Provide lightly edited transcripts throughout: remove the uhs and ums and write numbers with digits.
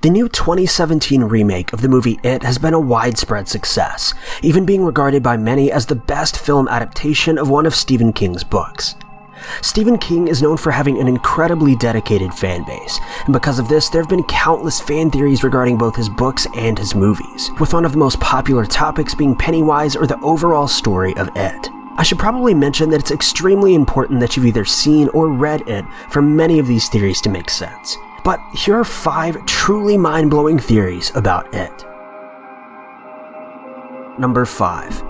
The new 2017 remake of the movie It has been a widespread success, even being regarded by many as the best film adaptation of one of Stephen King's books. Stephen King is known for having an incredibly dedicated fan base, and because of this, there have been countless fan theories regarding both his books and his movies, with one of the most popular topics being Pennywise or the overall story of It. I should probably mention that it's extremely important that you've either seen or read It for many of these theories to make sense. But here are 5 truly mind-blowing theories about It. Number 5.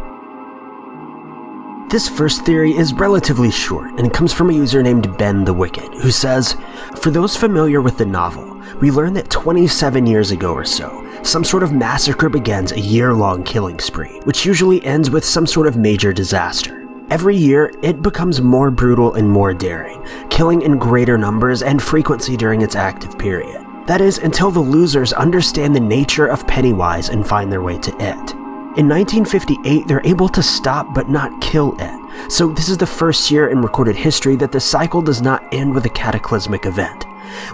This first theory is relatively short, and it comes from a user named Ben the Wicked, who says, "For those familiar with the novel, we learn that 27 years ago or so, some sort of massacre begins a year-long killing spree, which usually ends with some sort of major disaster. Every year, it becomes more brutal and more daring, killing in greater numbers and frequency during its active period. That is, until the losers understand the nature of Pennywise and find their way to It. In 1958, they're able to stop but not kill It, so this is the first year in recorded history that the cycle does not end with a cataclysmic event.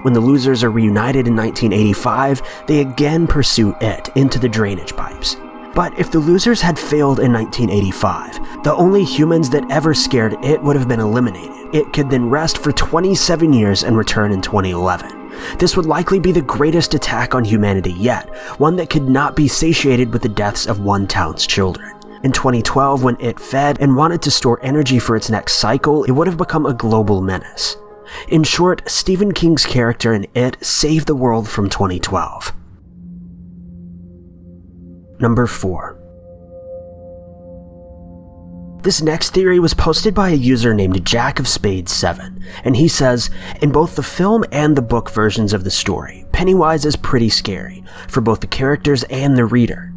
When the losers are reunited in 1985, they again pursue It into the drainage pipes. But if the losers had failed in 1985, the only humans that ever scared It would have been eliminated. It could then rest for 27 years and return in 2011. This would likely be the greatest attack on humanity yet, one that could not be satiated with the deaths of one town's children. In 2012, when It fed and wanted to store energy for its next cycle, it would have become a global menace. In short, Stephen King's character in It saved the world from 2012. Number 4. This next theory was posted by a user named Jack of Spades 7, and he says, in both the film and the book versions of the story, Pennywise is pretty scary, for both the characters and the reader.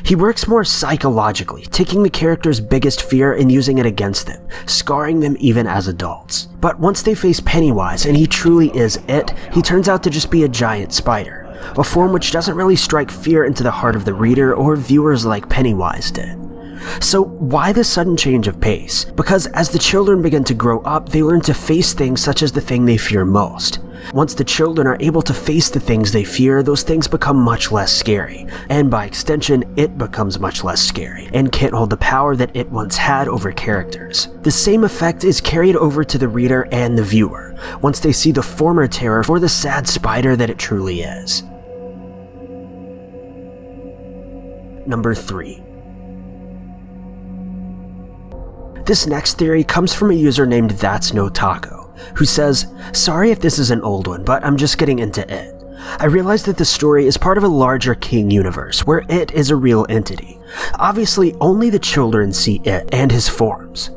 He works more psychologically, taking the character's biggest fear and using it against them, scarring them even as adults. But once they face Pennywise and he truly is It, he turns out to just be a giant spider, a form which doesn't really strike fear into the heart of the reader or viewers like Pennywise did. So why the sudden change of pace? Because as the children begin to grow up, they learn to face things such as the thing they fear most. Once the children are able to face the things they fear, those things become much less scary, and by extension, It becomes much less scary, and can't hold the power that It once had over characters. The same effect is carried over to the reader and the viewer, once they see the former terror for the sad spider that it truly is. Number 3. This next theory comes from a user named That's No Taco, who says, "Sorry if this is an old one, but I'm just getting into It. I realized that the story is part of a larger King universe, where It is a real entity. Obviously, only the children see It and his forms.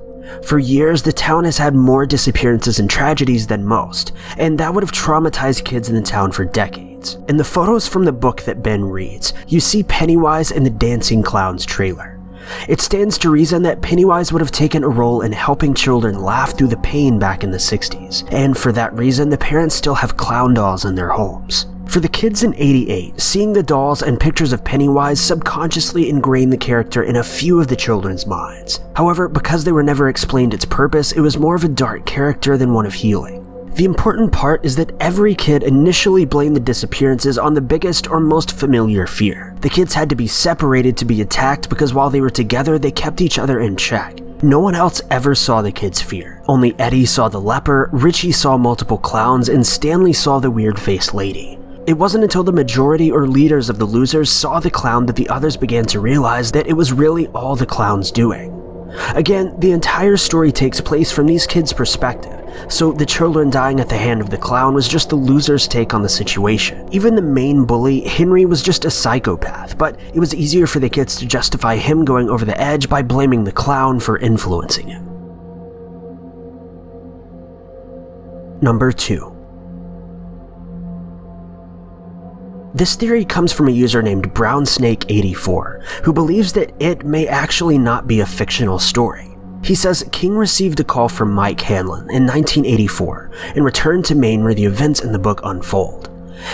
For years, the town has had more disappearances and tragedies than most, and that would have traumatized kids in the town for decades. In the photos from the book that Ben reads, you see Pennywise in the Dancing Clowns trailer. It stands to reason that Pennywise would have taken a role in helping children laugh through the pain back in the 60s, and for that reason the parents still have clown dolls in their homes. For the kids in '88, seeing the dolls and pictures of Pennywise subconsciously ingrained the character in a few of the children's minds. However, because they were never explained its purpose, it was more of a dark character than one of healing. The important part is that every kid initially blamed the disappearances on the biggest or most familiar fear. The kids had to be separated to be attacked because while they were together, they kept each other in check. No one else ever saw the kids' fear. Only Eddie saw the leper, Richie saw multiple clowns, and Stanley saw the weird-faced lady. It wasn't until the majority or leaders of the losers saw the clown that the others began to realize that it was really all the clown's doing. Again, the entire story takes place from these kids' perspective, so the children dying at the hand of the clown was just the loser's take on the situation. Even the main bully, Henry, was just a psychopath, but it was easier for the kids to justify him going over the edge by blaming the clown for influencing him. Number 2. This theory comes from a user named BrownSnake84, who believes that It may actually not be a fictional story. He says King received a call from Mike Hanlon in 1984 and returned to Maine where the events in the book unfold.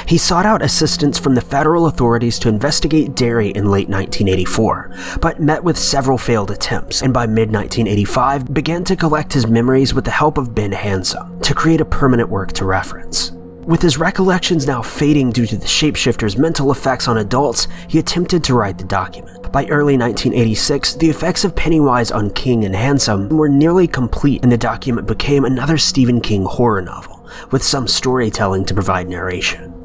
He sought out assistance from the federal authorities to investigate Derry in late 1984, but met with several failed attempts, and by mid-1985 began to collect his memories with the help of Ben Handsome to create a permanent work to reference. with his recollections now fading due to the shapeshifter's mental effects on adults, he attempted to write the document. By early 1986, the effects of Pennywise on King and Handsome were nearly complete, and the document became another Stephen King horror novel, with some storytelling to provide narration.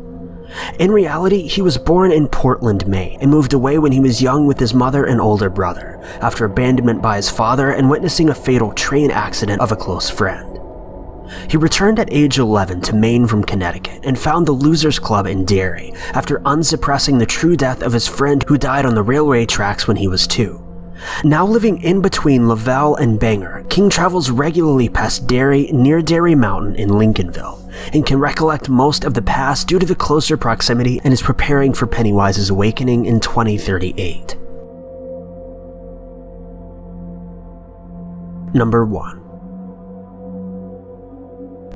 In reality, he was born in Portland, Maine, and moved away when he was young with his mother and older brother, after abandonment by his father and witnessing a fatal train accident of a close friend. He returned at age 11 to Maine from Connecticut and found the Losers Club in Derry after unsuppressing the true death of his friend who died on the railway tracks when he was 2. Now living in between Lavelle and Bangor, King travels regularly past Derry near Derry Mountain in Lincolnville and can recollect most of the past due to the closer proximity and is preparing for Pennywise's awakening in 2038. Number 1.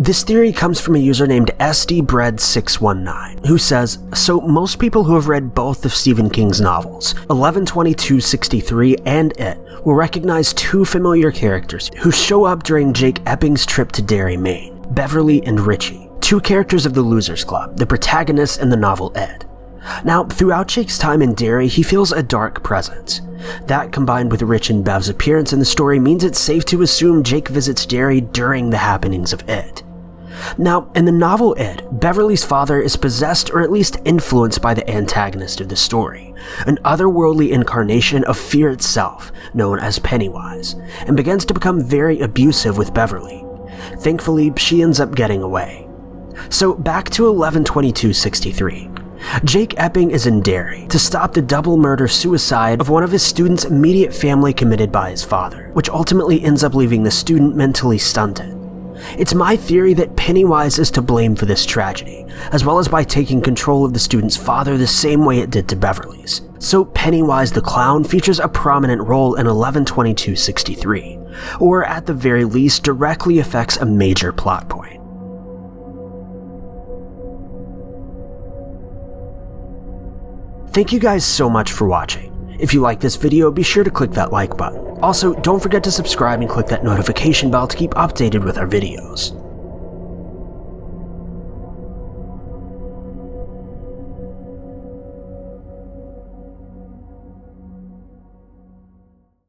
This theory comes from a user named SDBread619, who says, so most people who have read both of Stephen King's novels, 11/22/63 and It, will recognize 2 familiar characters who show up during Jake Epping's trip to Derry, Maine, Beverly and Richie, 2 characters of the Losers Club, the protagonists in the novel It. Now, throughout Jake's time in Derry, he feels a dark presence. That, combined with Rich and Bev's appearance in the story, means it's safe to assume Jake visits Derry during the happenings of It. Now, in the novel It, Beverly's father is possessed or at least influenced by the antagonist of the story, an otherworldly incarnation of fear itself, known as Pennywise, and begins to become very abusive with Beverly. Thankfully, she ends up getting away. So back to 11/22/63. Jake Epping is in Derry to stop the double murder-suicide of one of his students' immediate family committed by his father, which ultimately ends up leaving the student mentally stunted. It's my theory that Pennywise is to blame for this tragedy, as well as by taking control of the student's father the same way it did to Beverly's. So Pennywise the Clown features a prominent role in 11/22/63, or at the very least directly affects a major plot point. Thank you guys so much for watching. If you like this video, be sure to click that like button. Also, don't forget to subscribe and click that notification bell to keep updated with our videos.